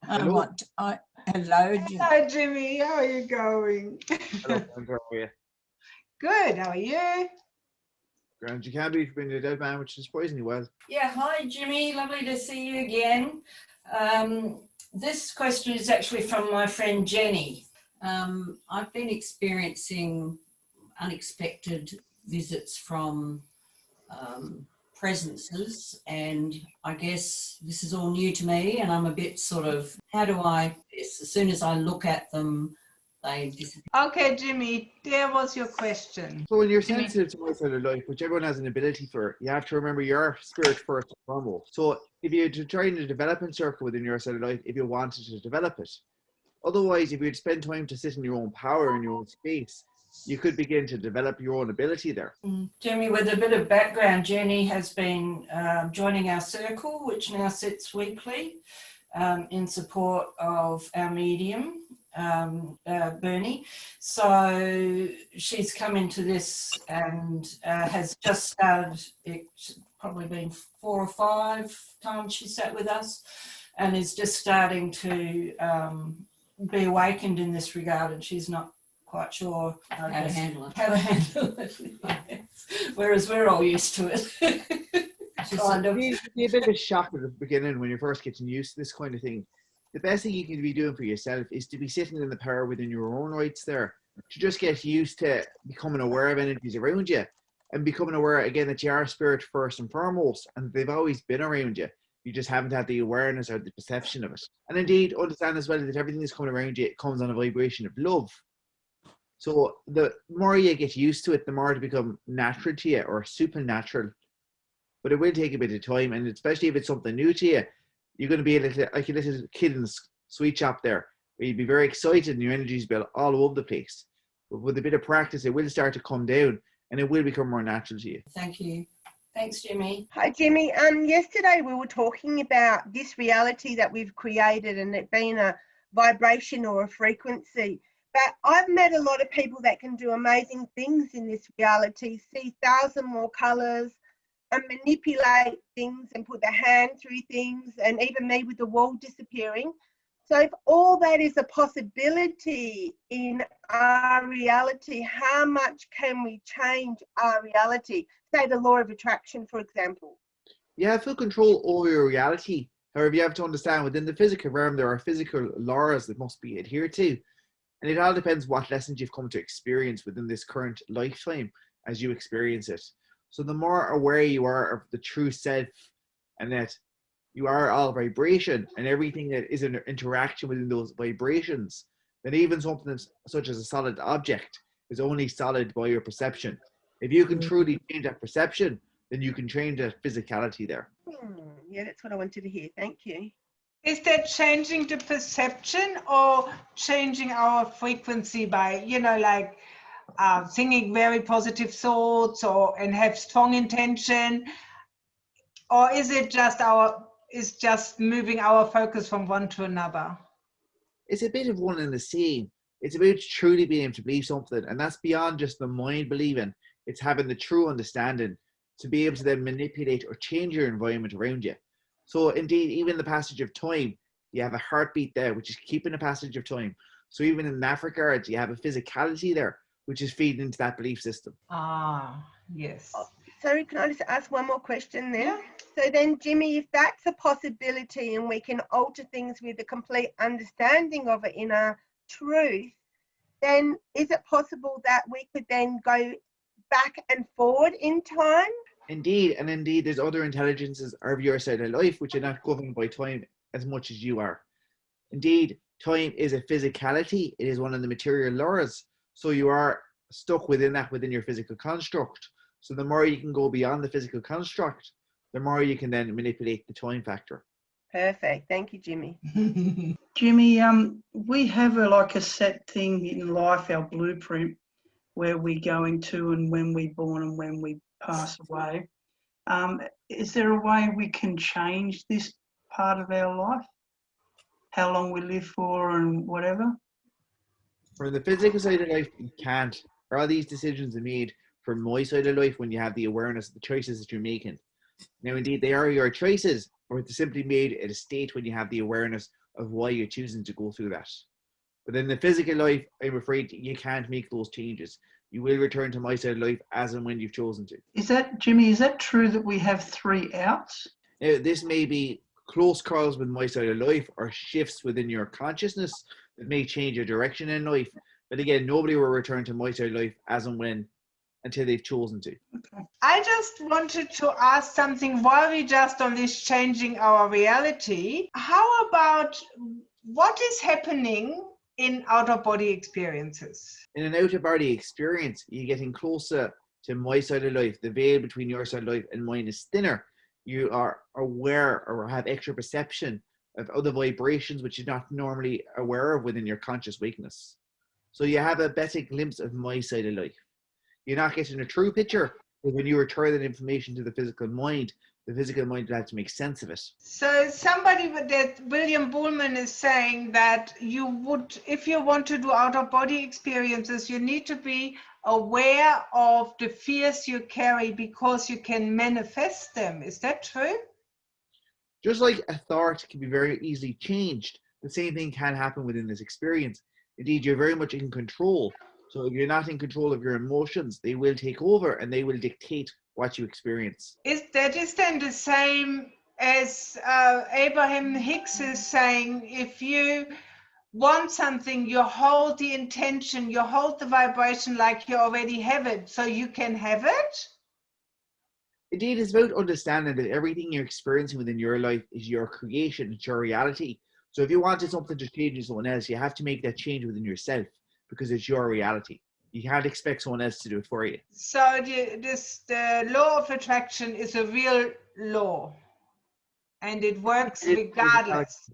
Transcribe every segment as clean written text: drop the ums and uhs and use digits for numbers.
Hello. Hello, Hello, Jimmy. How are you going? Hello, Grant, how are you? Good. How are you? Grant, you can't be being a dead man, which is surprisingly well. Yeah, hi Jimmy, lovely to see you again. This question is actually from my friend Jenny. I've been experiencing unexpected visits from presences, and I guess this is all new to me, and I'm a bit sort of, how do I, as soon as I look at them, they disappear. Okay, Jimmy, there was your question. So when you're sensitive to my side of life, which everyone has an ability for, you have to remember your spirit first and foremost. So if you're trying to develop a circle within your side of life, if you wanted to develop it. Otherwise, if you'd spend time to sit in your own power, in your own space, you could begin to develop your own ability there. Jimmy, with a bit of background, Jenny has been joining our circle, which now sits weekly in support of our medium, Bernie. So she's come into this and has just started, it's probably been 4 or 5 times she sat with us, and is just starting to be awakened in this regard, and she's not quite sure how to handle it. Yes. Whereas we're all used to it. It'd be a bit of a shock at the beginning when you're first getting used to this kind of thing. The best thing you can be doing for yourself is to be sitting in the power within your own rights there, to just get used to becoming aware of energies around you and becoming aware again that you are spirit first and foremost, and they've always been around you. You just haven't had the awareness or the perception of it. And indeed, understand as well that everything that's coming around you, it comes on a vibration of love. So the more you get used to it, the more it become natural to you or supernatural. But it will take a bit of time, and especially if it's something new to you, you're going to be like a little kid in the sweet shop there, where you'd be very excited and your energy's built all over the place. But with a bit of practice, it will start to come down, and it will become more natural to you. Thank you. Thanks, Jimmy. Hi, Jimmy. Yesterday we were talking about this reality that we've created and it being a vibration or a frequency. But I've met a lot of people that can do amazing things in this reality, see 1,000 more colours and manipulate things and put their hand through things, and even me with the wall disappearing. So if all that is a possibility in our reality, how much can we change our reality? Say the law of attraction, for example. You have full control over your reality. However, you have to understand within the physical realm, there are physical laws that must be adhered to. And it all depends what lessons you've come to experience within this current lifetime as you experience it. So the more aware you are of the true self, and that you are all vibration and everything that is an interaction within those vibrations, then even something such as a solid object is only solid by your perception. If you can truly change that perception, then you can change that physicality there. Yeah, that's what I wanted to hear. Thank you. Is that changing the perception or changing our frequency by, like thinking very positive thoughts and have strong intention? Or is it just moving our focus from one to another? It's a bit of one and the same. It's about truly being able to believe something, and that's beyond just the mind believing. It's having the true understanding to be able to then manipulate or change your environment around you. So indeed, even the passage of time, you have a heartbeat there, which is keeping the passage of time. So even in that regard, you have a physicality there, which is feeding into that belief system. Ah, yes. So can I just ask one more question then? Yeah. So then, Jimmy, if that's a possibility and we can alter things with a complete understanding of it in our truth, then is it possible that we could then go back and forward in time? Indeed, and indeed, there's other intelligences of your side of life which are not governed by time as much as you are. Indeed, time is a physicality. It is one of the material laws. So you are stuck within that, within your physical construct. So the more you can go beyond the physical construct, the more you can then manipulate the time factor. Perfect. Thank you, Jimmy. Jimmy, we have a set thing in life, our blueprint, where we're going to and when we're born and when we pass away. Is there a way we can change this part of our life? How long we live for and whatever? For the physical side of life, you can't. All these decisions are made from my side of life when you have the awareness of the choices that you're making. Now, indeed, they are your choices, or it's simply made at a state when you have the awareness of why you're choosing to go through that. But in the physical life, I'm afraid you can't make those changes. You will return to my side of life as and when you've chosen to. Is that, Jimmy, is that true that we have 3 outs? Now, this may be close calls with my side of life or shifts within your consciousness that may change your direction in life. But again, nobody will return to my side of life as and when until they've chosen to. Okay. I just wanted to ask something while we just on this changing our reality. How about what is happening in out-of-body experiences? In an out-of-body experience, you're getting closer to my side of life. The veil between your side of life and mine is thinner. You are aware or have extra perception of other vibrations which you're not normally aware of within your conscious wakeness. So you have a better glimpse of my side of life. You're not getting a true picture, but when you return that information to the physical mind will have to make sense of it. So somebody that William Buhlman is saying that you would, if you want to do out-of-body experiences, you need to be aware of the fears you carry because you can manifest them. Is that true? Just like a thought can be very easily changed, the same thing can happen within this experience. Indeed, you're very much in control. So if you're not in control of your emotions, they will take over and they will dictate what you experience. Is then the same as Abraham Hicks is saying? If you want something, you hold the intention, you hold the vibration like you already have it, so you can have it? Indeed, it's about understanding that everything you're experiencing within your life is your creation, it's your reality. So if you wanted something to change in someone else, you have to make that change within yourself because it's your reality. You can't expect someone else to do it for you. So the law of attraction is a real law and it works regardless.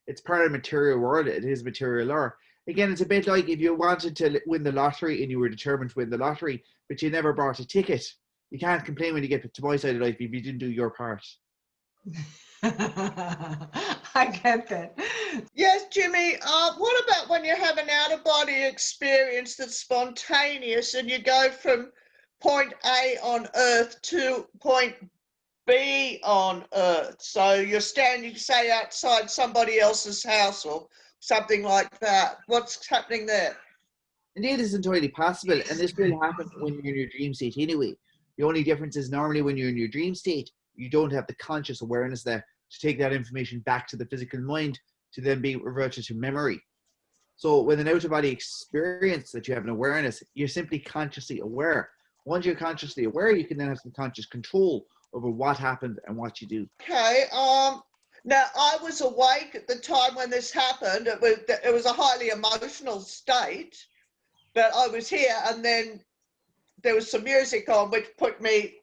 It's part of the material world. It is material law. Again, it's a bit like if you wanted to win the lottery and you were determined to win the lottery, but you never bought a ticket. You can't complain when you get to my side of life if you didn't do your part. I get that. Yes, Jimmy. What about when you have an out-of-body experience that's spontaneous and you go from point A on Earth to point B on Earth? So you're standing, say, outside somebody else's house or something like that. What's happening there? Indeed, it's entirely possible, and this will happen when you're in your dream state anyway. The only difference is normally when you're in your dream state, you don't have the conscious awareness there to take that information back to the physical mind to then be reverted to memory. So with an out-of-body experience that you have an awareness, you're simply consciously aware. Once you're consciously aware, you can then have some conscious control over what happened and what you do. Okay. Now, I was awake at the time when this happened. It was a highly emotional state, but I was here and then there was some music on which put me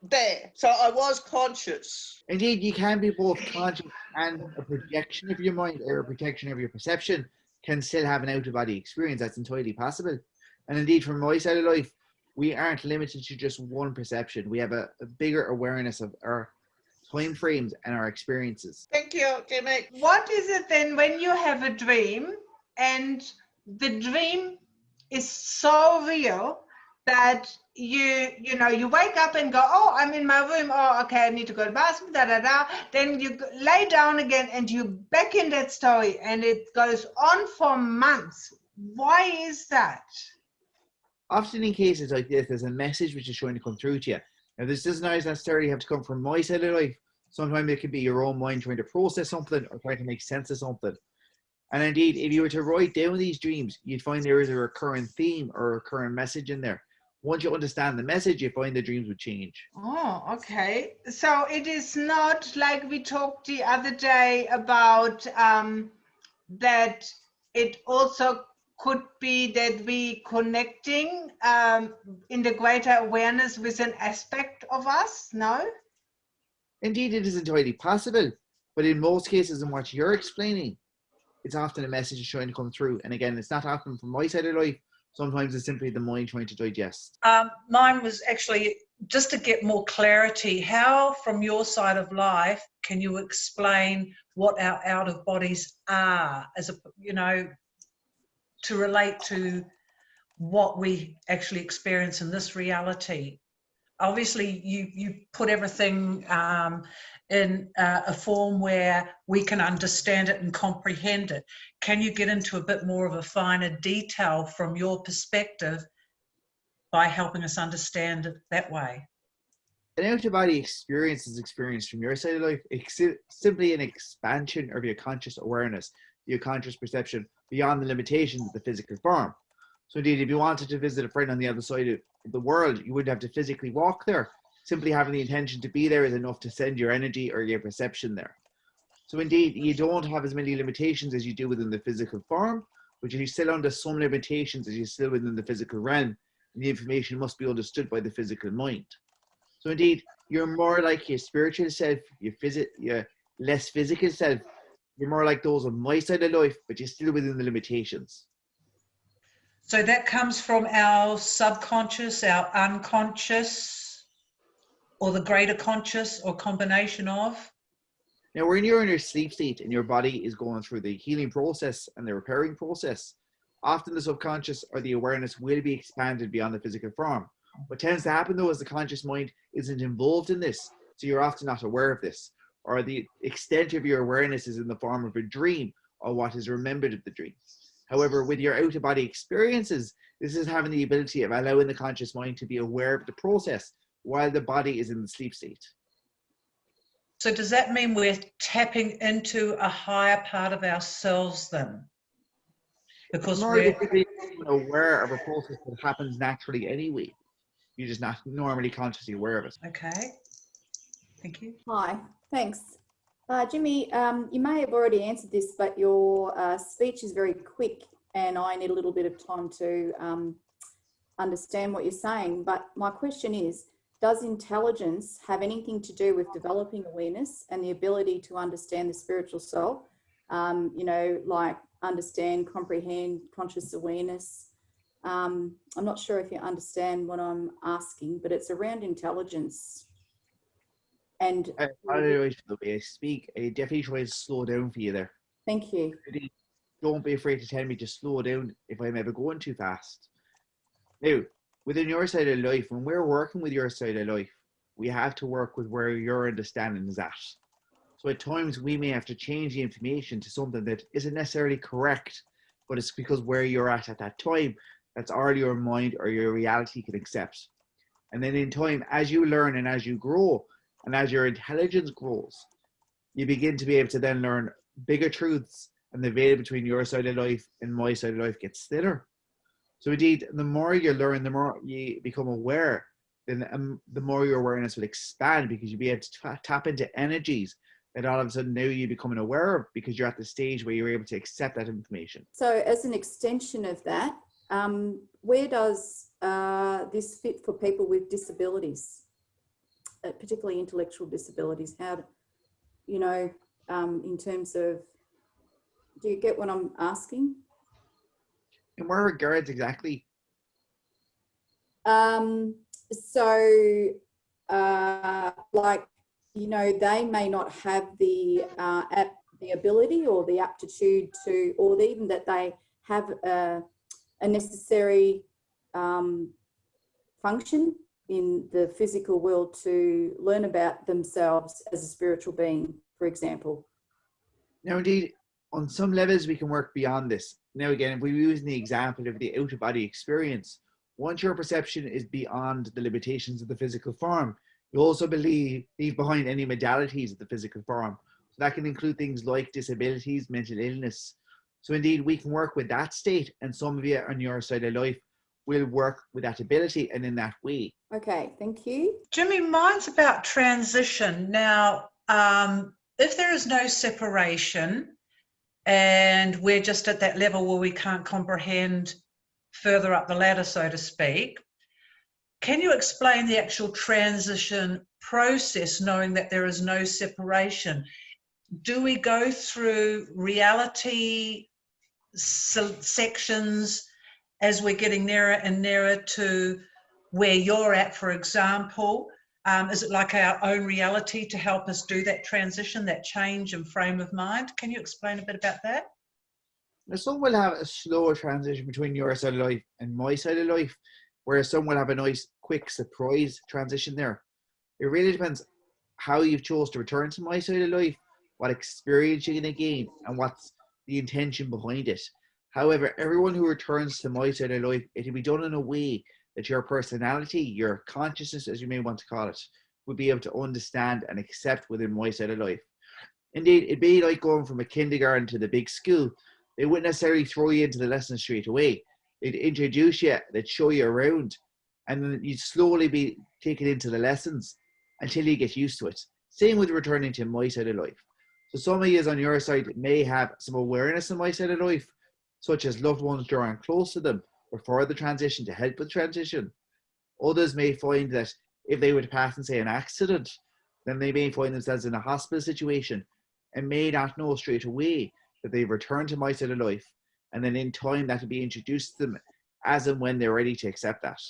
there. So I was conscious. Indeed, you can be both conscious and a projection of your mind or a projection of your perception can still have an out-of-body experience. That's entirely possible. And indeed, from my side of life, we aren't limited to just one perception. We have a bigger awareness of our time frames and our experiences. Thank you, Jimmy. What is it then when you have a dream and the dream is so real that you wake up and go, oh, I'm in my room. Oh, okay, I need to go to the bathroom, Then you lay down again and you're back in that story and it goes on for months. Why is that? Often in cases like this, there's a message which is trying to come through to you. Now, this doesn't always necessarily have to come from my side of life. Sometimes it can be your own mind trying to process something or trying to make sense of something. And indeed, if you were to write down these dreams, you'd find there is a recurring theme or a recurring message in there. Once you understand the message, you find the dreams would change. Oh, okay. So it is not like we talked the other day about that it also could be that we connecting in the greater awareness with an aspect of us, no? Indeed, it is entirely possible. But in most cases, in what you're explaining, it's often a message trying to come through. And again, it's not often from my side of life. Sometimes it's simply the mind trying to digest. Mine was actually just to get more clarity. How, from your side of life, can you explain what our out of bodies are, as a, to relate to what we actually experience in this reality? obviously you put everything in a form where we can understand it and comprehend it. Can you get into a bit more of a finer detail from your perspective by helping us understand it that way? An out-of-body experience is experienced from your side of life. It's simply an expansion of your conscious awareness, your conscious perception beyond the limitations of the physical form. So indeed, if you wanted to visit a friend on the other side of the world, you wouldn't have to physically walk there. Simply having the intention to be there is enough to send your energy or your perception there. So indeed, you don't have as many limitations as you do within the physical form, but you're still under some limitations as you're still within the physical realm, and the information must be understood by the physical mind. So indeed, you're more like your spiritual self, your less physical self. You're more like those on my side of life, but you're still within the limitations. So that comes from our subconscious, our unconscious, or the greater conscious, or combination of? Now, when you're in your sleep state and your body is going through the healing process and the repairing process, often the subconscious or the awareness will be expanded beyond the physical form. What tends to happen though is the conscious mind isn't involved in this, so you're often not aware of this, or the extent of your awareness is in the form of a dream or what is remembered of the dream. However, with your out-of-body experiences, this is having the ability of allowing the conscious mind to be aware of the process while the body is in the sleep state. So does that mean we're tapping into a higher part of ourselves then? Because we're aware of a process that happens naturally anyway. You're just not normally consciously aware of it. Okay, thank you. Hi, thanks. Jimmy, you may have already answered this, but your speech is very quick and I need a little bit of time to understand what you're saying. But my question is, does intelligence have anything to do with developing awareness and the ability to understand the spiritual soul? You know, like understand, comprehend, conscious awareness. I'm not sure if you understand what I'm asking, but it's around intelligence. And I don't know the way I speak. I definitely try to slow down for you there. Thank you. Don't be afraid to tell me to slow down if I'm ever going too fast. Now, within your side of life, when we're working with your side of life, we have to work with where your understanding is at. So at times we may have to change the information to something that isn't necessarily correct, but it's because where you're at that time, that's all your mind or your reality can accept. And then in time, as you learn and as you grow, and as your intelligence grows, you begin to be able to then learn bigger truths, and the veil between your side of life and my side of life gets thinner. So indeed, the more you learn, the more you become aware, then the more your awareness will expand, because you'll be able to tap into energies that all of a sudden now you're becoming aware of, because you're at the stage where you're able to accept that information. So as an extension of that, where does this fit for people with disabilities, particularly intellectual disabilities? How, you know, in terms of, do you get what I'm asking? In what regards exactly? Like, you know, they may not have the ability or the aptitude to, or even that they have a necessary function in the physical world to learn about themselves as a spiritual being, for example. Now, indeed, on some levels, we can work beyond this. Now, again, if we're using the example of the out-of-body experience, once your perception is beyond the limitations of the physical form, you also leave behind any modalities of the physical form. So that can include things like disabilities, mental illness. So indeed, we can work with that state, and some of you on your side of life will work with that ability and in that way. Okay, thank you. Jimmy, mine's about transition. Now, if there is no separation and we're just at that level where we can't comprehend further up the ladder, so to speak, can you explain the actual transition process, knowing that there is no separation? Do we go through reality sections as we're getting nearer and nearer to where you're at, for example? Is it like our own reality to help us do that transition, that change in frame of mind? Can you explain a bit about that? Now, some will have a slower transition between your side of life and my side of life. whereas some will have a nice, quick surprise transition there. It really depends how you've chose to return to My Side of Life, what experience you're going to gain, and what's the intention behind it. However, everyone who returns to My Side of Life, it will be done in a way that your personality, your consciousness, as you may want to call it, will be able to understand and accept within My Side of Life. Indeed, it'd be like going from a kindergarten to the big school. They wouldn't necessarily throw you into the lesson straight away. They'd introduce you, they'd show you around, and then you'd slowly be taken into the lessons until you get used to it. Same with returning to My Side of Life. So some of you on your side may have some awareness in My Side of Life, such as loved ones drawing close to them before the transition to help with transition. Others may find that if they were to pass in, say, an accident, then they may find themselves in a hospital situation and may not know straight away that they've returned to My Side of Life, and then in time that will be introduced to them as and when they're ready to accept that.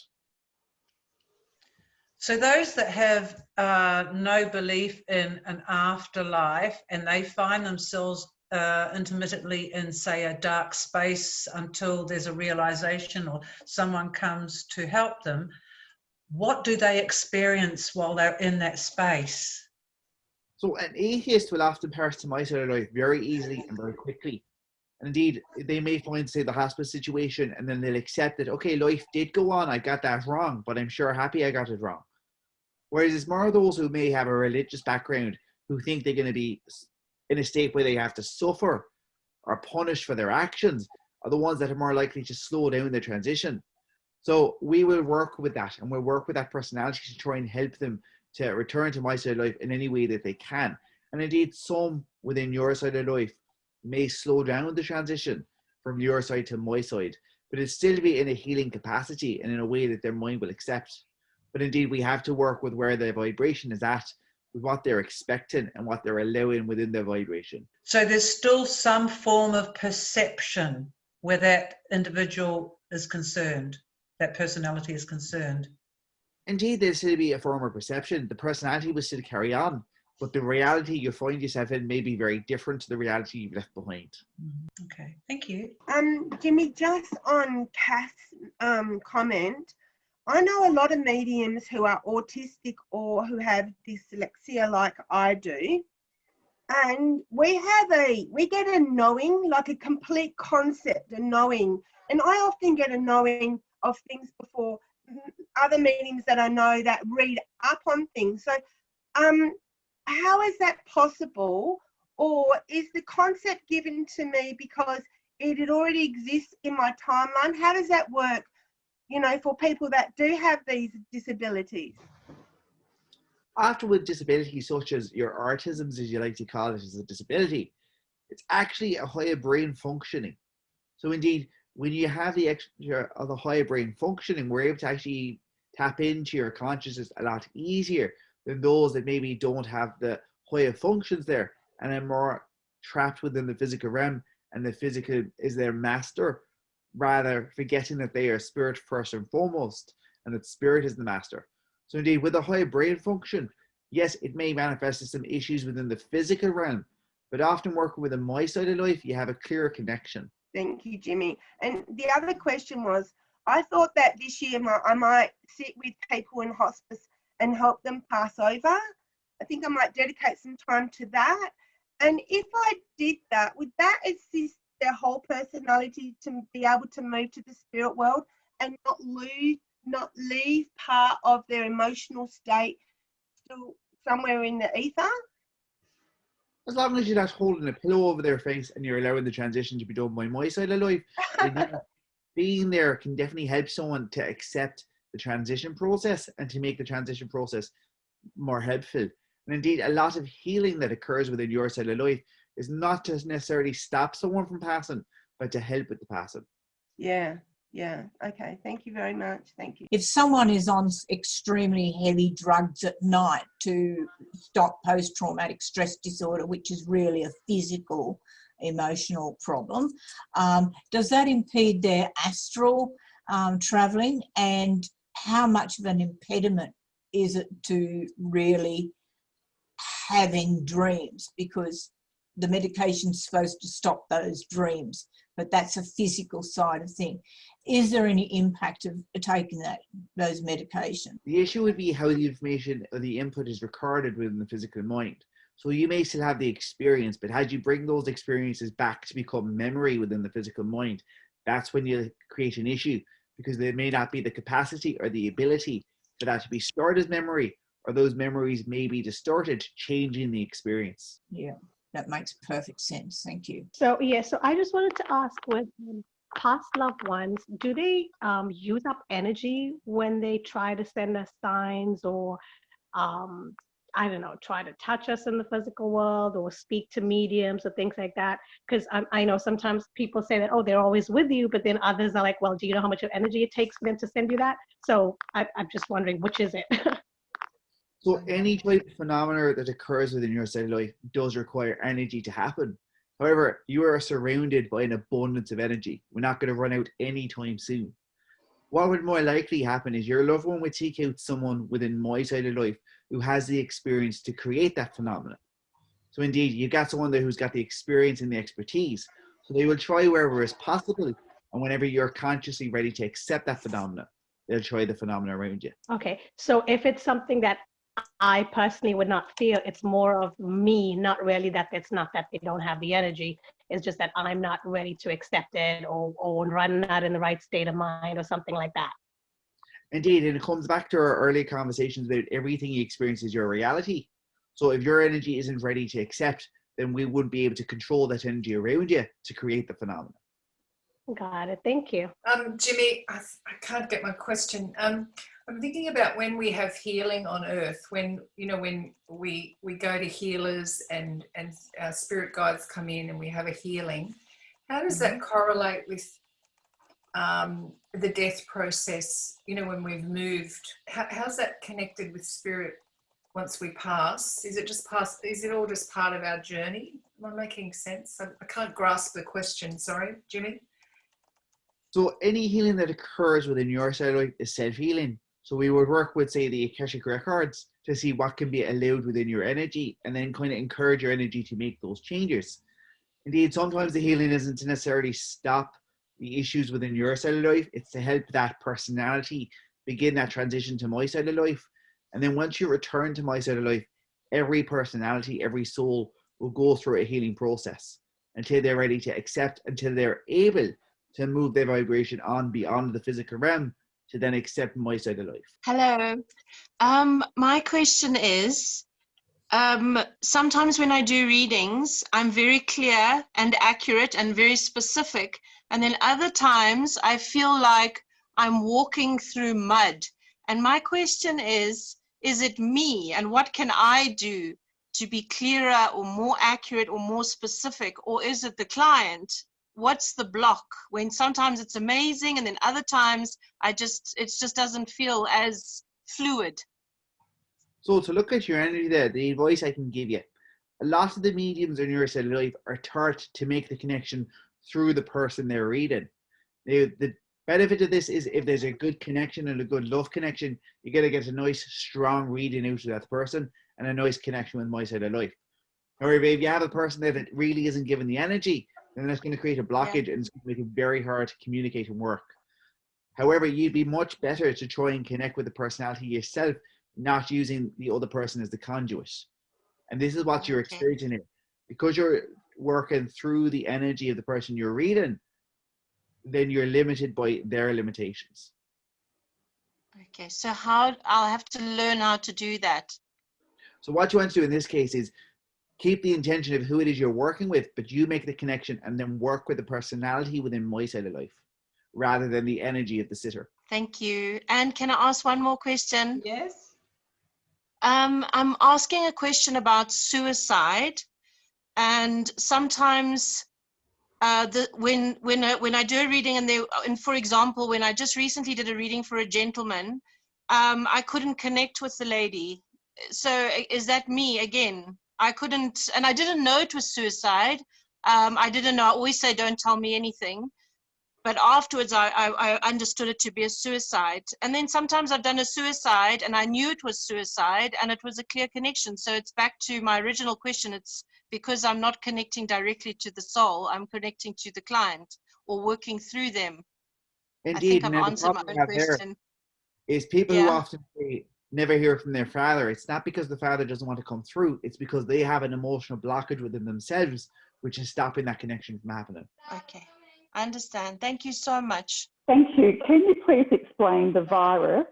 So those that have no belief in an afterlife and they find themselves intermittently in, say, a dark space until there's a realization or someone comes to help them, what do they experience while they're in that space? So an atheist will often pass to My Side of Life very easily and very quickly. And indeed, they may find, say, the hospice situation, and then they'll accept that, okay, life did go on, I got that wrong, but I'm sure happy I got it wrong. Whereas it's more those who may have a religious background who think they're going to be in a state where they have to suffer or punished for their actions are the ones that are more likely to slow down the transition. So we will work with that, and we'll work with that personality to try and help them to return to My Side of Life in any way that they can. And indeed, some within your side of life may slow down the transition from your side to my side, but it'll still be in a healing capacity and in a way that their mind will accept. But indeed, we have to work with where the vibration is at, with what they're expecting and what they're allowing within their vibration. So there's still some form of perception where that individual is concerned, that personality is concerned. Indeed, there'll still be a form of perception. The personality will still carry on, but the reality you find yourself in may be very different to the reality you've left behind. Okay, thank you. Jimmy, just on Kath's comment, I know a lot of mediums who are autistic or who have dyslexia like I do, and we get a knowing, like a complete concept, a knowing, and I often get a knowing of things before other mediums that I know that read up on things. So how is that possible? Or is the concept given to me because it already exists in my timeline? How does that work, for people that do have these disabilities? After with disabilities such as your autisms, as you like to call it, as a disability, it's actually a higher brain functioning. So indeed, when you have the extra of the higher brain functioning, we're able to actually tap into your consciousness a lot easier than those that maybe don't have the higher functions there and are more trapped within the physical realm, and the physical is their master, rather forgetting that they are spirit first and foremost, and that spirit is the master. So indeed, with a higher brain function, yes, it may manifest as some issues within the physical realm, but often working with My Side of Life, you have a clearer connection. Thank you, Jimmy. And the other question was, I thought that this year I might sit with people in hospice and help them pass over. I think I might dedicate some time to that. And if I did that, would that assist their whole personality to be able to move to the spirit world and not leave part of their emotional state still somewhere in the ether? As long as you're not holding a pillow over their face and you're allowing the transition to be done by My Side of Life, being there can definitely help someone to accept the transition process and to make the transition process more helpful. And indeed, a lot of healing that occurs within your side of life is not to necessarily stop someone from passing, but to help with the passing. Yeah. Okay. Thank you very much. Thank you. If someone is on extremely heavy drugs at night to stop post-traumatic stress disorder, which is really a physical, emotional problem, does that impede their astral travelling? And how much of an impediment is it to really having dreams? Because the medication's supposed to stop those dreams, but that's a physical side of thing. Is there any impact of taking those medications? The issue would be how the information or the input is recorded within the physical mind. So you may still have the experience, but as you bring those experiences back to become memory within the physical mind, that's when you create an issue, because there may not be the capacity or the ability for that to be stored as memory, or those memories may be distorted, changing the experience. Yeah, that makes perfect sense. Thank you. So I just wanted to ask, with past loved ones, do they use up energy when they try to send us signs, or I don't know, try to touch us in the physical world, or speak to mediums or things like that? Because I know sometimes people say that, oh, they're always with you, but then others are like, well, do you know how much energy it takes for them to send you that? So I'm just wondering, which is it? So any type of phenomena that occurs within your cellular life does require energy to happen. However, you are surrounded by an abundance of energy. We're not going to run out anytime soon. What would more likely happen is your loved one would seek out someone within my side of life who has the experience to create that phenomenon. So indeed, you've got someone there who's got the experience and the expertise. So they will try wherever is possible, and whenever you're consciously ready to accept that phenomena, they'll try the phenomena around you. Okay, so if it's something that I personally would not feel, it's more of me, not really that it's not that they don't have the energy. It's just that I'm not ready to accept it, or run not in the right state of mind, or something like that. Indeed, and it comes back to our earlier conversations about everything you experience is your reality. So if your energy isn't ready to accept, then we wouldn't be able to control that energy around you to create the phenomenon. Got it. Thank you. Jimmy, I can't get my question. I'm thinking about when we have healing on earth, when we go to healers and our spirit guides come in and we have a healing. How does that correlate with the death process? When we've moved, how's that connected with spirit once we pass? Is it all just part of our journey? Am I making sense? I can't grasp the question. Sorry, Jimmy. So any healing that occurs within your cellular life is self-healing. So we would work with, say, the Akashic Records to see what can be allowed within your energy, and then kind of encourage your energy to make those changes. Indeed, sometimes the healing isn't to necessarily stop the issues within your cellular life. It's to help that personality begin that transition to my cellular life. And then once you return to my cellular life, every personality, every soul will go through a healing process until they're ready to accept, until they're able to move their vibration on beyond the physical realm to then accept my side of life. Hello. My question is, sometimes when I do readings, I'm very clear and accurate and very specific. And then other times I feel like I'm walking through mud. And my question is it me? And what can I do to be clearer or more accurate or more specific? Or is it the client? What's the block? When sometimes it's amazing and then other times it just doesn't feel as fluid. So to look at your energy there, the advice I can give you, a lot of the mediums in your cellular life are taught to make the connection through the person they're reading. The benefit of this is if there's a good connection and a good love connection, you're going to get a nice strong reading out of that person and a nice connection with my side of life. However, if you have a person that really isn't given the energy, then that's going to create a blockage, and it's going to make it very hard to communicate and work. However, you'd be much better to try and connect with the personality yourself, not using the other person as the conduit. And this is what you're experiencing here. Because you're working through the energy of the person you're reading, then you're limited by their limitations. Okay, so I'll have to learn how to do that. So what you want to do in this case is keep the intention of who it is you're working with, but you make the connection and then work with the personality within my side of life rather than the energy of the sitter. Thank you. And can I ask one more question? Yes. I'm asking a about suicide, and sometimes when I do a reading and for example, when I just recently did a reading for a gentleman, I couldn't connect with the lady. So is that me again? I couldn't, and I didn't know it was suicide. I didn't know. I always say, don't tell me anything. But afterwards, I understood it to be a suicide. And then sometimes I've done a suicide and I knew it was suicide and it was a clear connection. So it's back to my original question. It's because I'm not connecting directly to the soul. I'm connecting to the client or working through them? Indeed, I and think I've then the answered my problem own we have there question. is people who Yeah. often say, never hear from their father. It's not because the father doesn't want to come through. It's because they have an emotional blockage within themselves, which is stopping that connection from happening. Okay, I understand. Thank you so much. Thank you. Can you please explain the virus?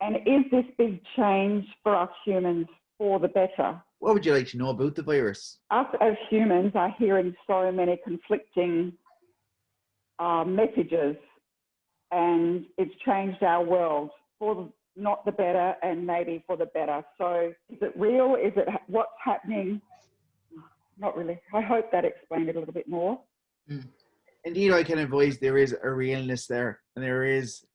And is this big change for us humans for the better? What would you like to know about the virus? Us as humans are hearing so many conflicting messages, and it's changed our world for not the better and maybe for the better. So is it real? Is it what's happening? Not really. I hope that explained it a little bit more. Indeed, I can advise there is a realness there, and there is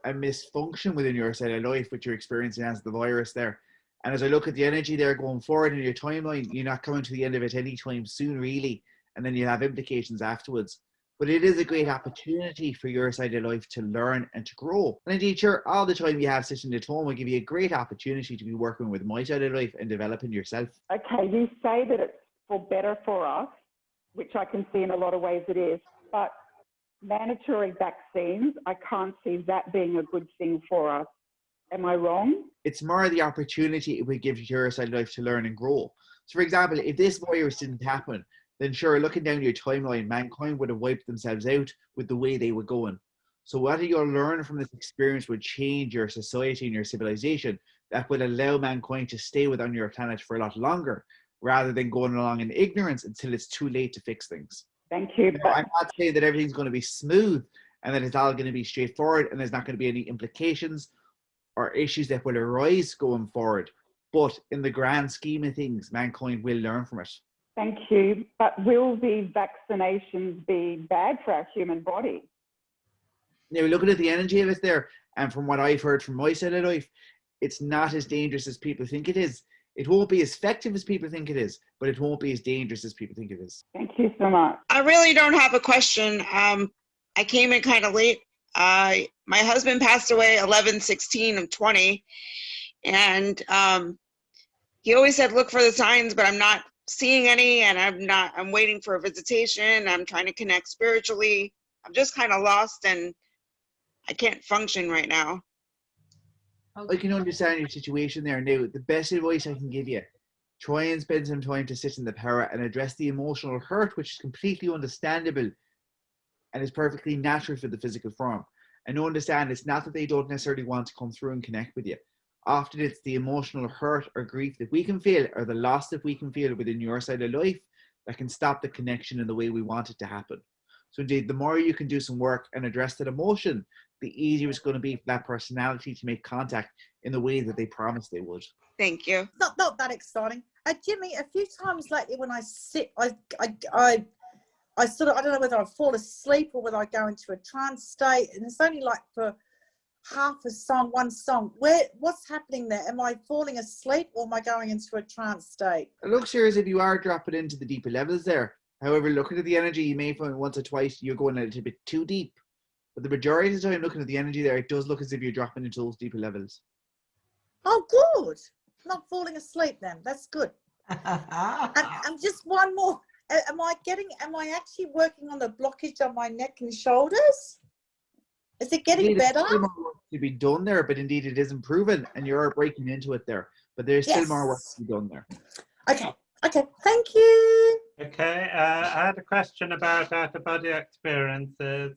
a misfunction within your side of life which you're experiencing as the virus there. And as I look at the energy there going forward in your timeline, you're not coming to the end of it anytime soon, really, and then you have implications afterwards. But it is a great opportunity for your side of life to learn and to grow. And indeed, sure, all the time you have sitting at home will give you a great opportunity to be working with my side of life and developing yourself. Okay, you say that it's for better for us, which I can see in a lot of ways it is, but mandatory vaccines, I can't see that being a good thing for us. Am I wrong? It's more the opportunity it would give your side of life to learn and grow. So for example, if this virus didn't happen, then sure, looking down your timeline, mankind would have wiped themselves out with the way they were going. So what you'll learn from this experience would change your society and your civilization that would allow mankind to stay within your planet for a lot longer, rather than going along in ignorance until it's too late to fix things. Thank you. I'm not saying that everything's going to be smooth and that it's all going to be straightforward and there's not going to be any implications or issues that will arise going forward. But in the grand scheme of things, mankind will learn from it. Thank you. But will the vaccinations be bad for our human body? Now, looking at the energy of it there, and from what I've heard from my side of life, it's not as dangerous as people think it is. It won't be as effective as people think it is, but it won't be as dangerous as people think it is. Thank you so much. I really don't have a question. I came in kind of late. My husband passed away 11/16 of 20, and he always said, look for the signs, but I'm not seeing any, and I'm waiting for a visitation. I'm trying to connect spiritually. I'm just kind of lost, and I can't function right now. I can understand your situation there. Now, the best advice I can give you, try and spend some time to sit in the power and address the emotional hurt, which is completely understandable and is perfectly natural for the physical form. And understand it's not that they don't necessarily want to come through and connect with you. Often it's the emotional hurt or grief that we can feel, or the loss that we can feel within your side of life, that can stop the connection in the way we want it to happen. So indeed, the more you can do some work and address that emotion, the easier it's going to be for that personality to make contact in the way that they promised they would. Thank you. Not that exciting. Jimmy, a few times lately when I sit, I sort of, I don't know whether I fall asleep or whether I go into a trance state, and it's only like for half a song, one song. What's happening there? Am I falling asleep or am I going into a trance state? It looks here as if you are dropping into the deeper levels there. However, looking at the energy, you may find once or twice you're going a little bit too deep. But the majority of the time, looking at the energy there, it does look as if you're dropping into those deeper levels. Oh, good. Not falling asleep then. That's good. And just one more. Am I actually working on the blockage on my neck and shoulders? Is it getting better? There's still more work to be done there, but indeed it is improving and you're breaking into it there. But there's still more work to be done there. Okay. Thank you. Okay. I had a question about out-of-body experiences.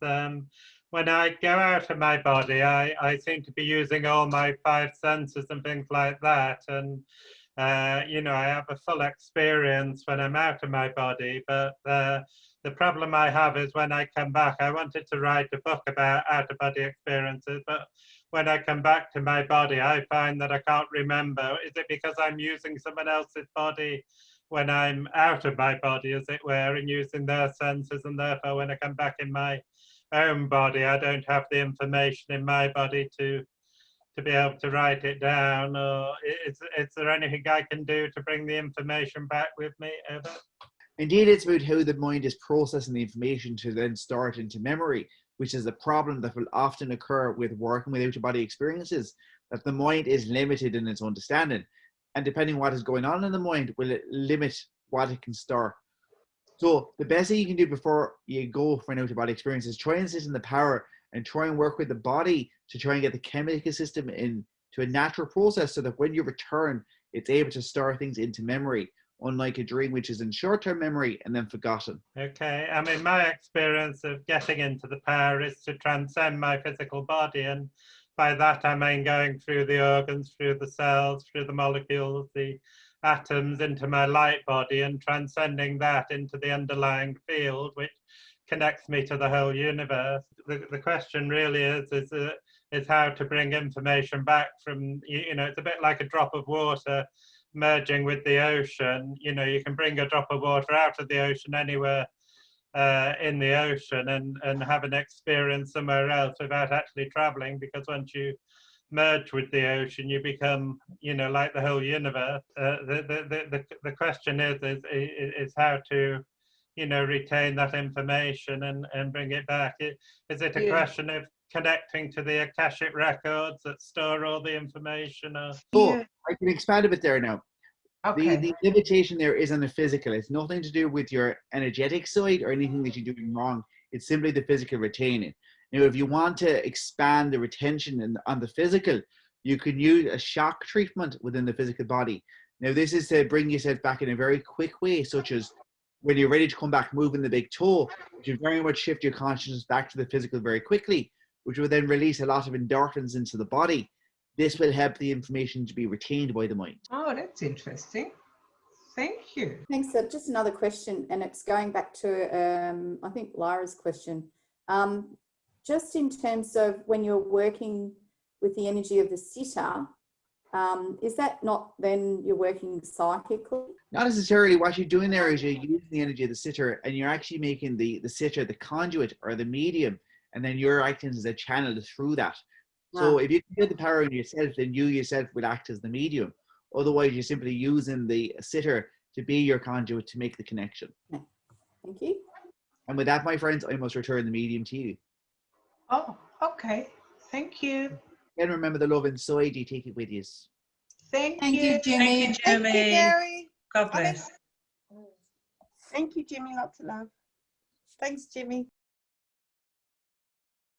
When I go out of my body, I seem to be using all my 5 senses and things like that. And, you know, I have a full experience when I'm out of my body. But the problem I have is when I come back, I wanted to write a book about out-of-body experiences. But when I come back to my body, I find that I can't remember. Is it because I'm using someone else's body when I'm out of my body, as it were, and using their senses, and therefore when I come back in my own body, I don't have the information in my body to be able to write it down? Or is there anything I can do to bring the information back with me ever? Indeed, it's about how the mind is processing the information to then store it into memory, which is a problem that will often occur with working with out-of-body experiences, that the mind is limited in its understanding. And depending on what is going on in the mind, will it limit what it can store. So the best thing you can do before you go for an out-of-body experience is try and sit in the power and try and work with the body to try and get the chemical system into a natural process so that when you return, it's able to store things into memory, unlike a dream which is in short-term memory and then forgotten. Okay, I mean, my experience of getting into the power is to transcend my physical body, and by that I mean going through the organs, through the cells, through the molecules, the atoms into my light body, and transcending that into the underlying field which connects me to the whole universe. The question really is how to bring information back from, you know, it's a bit like a drop of water merging with the ocean. You know, you can bring a drop of water out of the ocean anywhere in the ocean and have an experience somewhere else without actually traveling, because once you merge with the ocean, you become, you know, like the whole universe. The question is how to, you know, retain that information and bring it back. Is it a question of connecting to the Akashic records that store all the information? Or? So I can expand a bit there now. Okay. The limitation there is on the physical. It's nothing to do with your energetic side or anything that you're doing wrong. It's simply the physical retaining. Now, if you want to expand the retention on the physical, you can use a shock treatment within the physical body. Now, this is to bring yourself back in a very quick way, such as when you're ready to come back, moving the big toe, you very much shift your consciousness back to the physical very quickly, which will then release a lot of endorphins into the body. This will help the information to be retained by the mind. Oh, that's interesting. Thank you. Thanks. Just another question, and it's going back to, I think, Lyra's question. Just in terms of when you're working with the energy of the sitter, is that not then you're working psychically? Not necessarily. What you're doing there is you're using the energy of the sitter, and you're actually making the sitter the conduit or the medium, and then you're acting as a channel through that. So if you can get the power in yourself, then you yourself will act as the medium. Otherwise, you're simply using the sitter to be your conduit to make the connection. Okay. Thank you. And with that, my friends, I must return the medium to you. Oh, okay. Thank you. And remember, the love inside you, take it with you. Thank you, Jimmy. Thank you, Jimmy. Thank you, Gary. God bless. Thank you, Jimmy. Lots of love. Thanks, Jimmy.